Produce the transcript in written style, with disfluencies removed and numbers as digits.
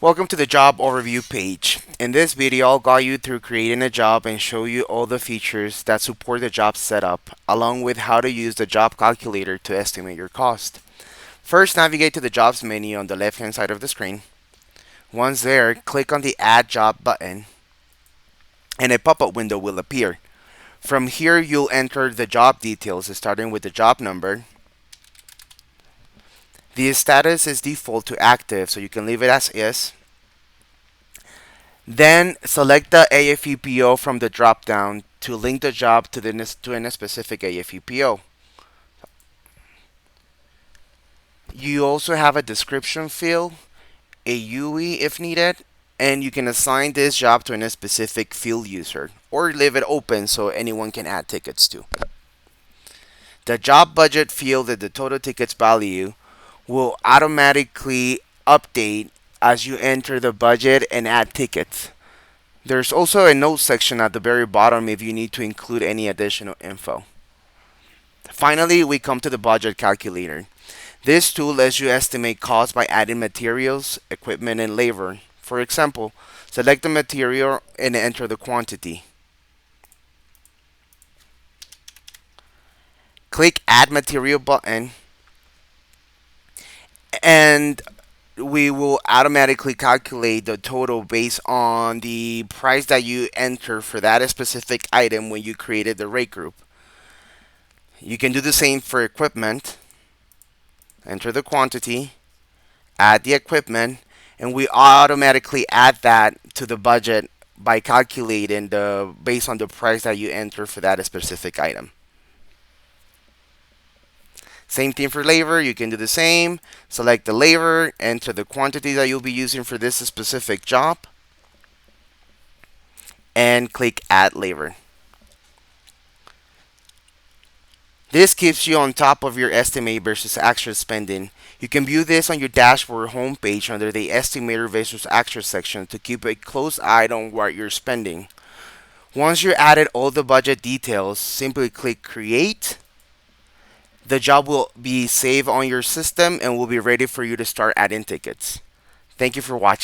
Welcome to the job overview page. In this video, I'll guide you through creating a job and show you all the features that support the job setup, along with how to use the job calculator to estimate your cost. First, navigate to the jobs menu on the left-hand side of the screen. Once there, click on the Add Job button, and a pop-up window will appear. From here, you'll enter the job details, starting with the job number. The status is default to active, so you can leave it as is. Then select the AFEPO from the drop-down to link the job to a specific AFEPO. You also have a description field, a UE if needed, and you can assign this job to a specific field user or leave it open so anyone can add tickets to. The job budget field at the total tickets value will automatically update as you enter the budget and add tickets. There's also a note section at the very bottom if you need to include any additional info. Finally, we come to the budget calculator. This tool lets you estimate costs by adding materials, equipment, and labor. For example, select the material and enter the quantity. Click Add Material button, and we will automatically calculate the total based on the price that you enter for that specific item when you created the rate group. You can do the same for equipment. Enter the quantity, add the equipment, and we automatically add that to the budget by calculating based on the price that you enter for that specific item. Same thing for labor, you can do the same. Select the labor, enter the quantity that you'll be using for this specific job, and click Add Labor. This keeps you on top of your estimate versus actual spending. You can view this on your dashboard homepage under the Estimator versus Actual section to keep a close eye on what you're spending. Once you added all the budget details, simply click Create. The job will be saved on your system and will be ready for you to start adding tickets. Thank you for watching.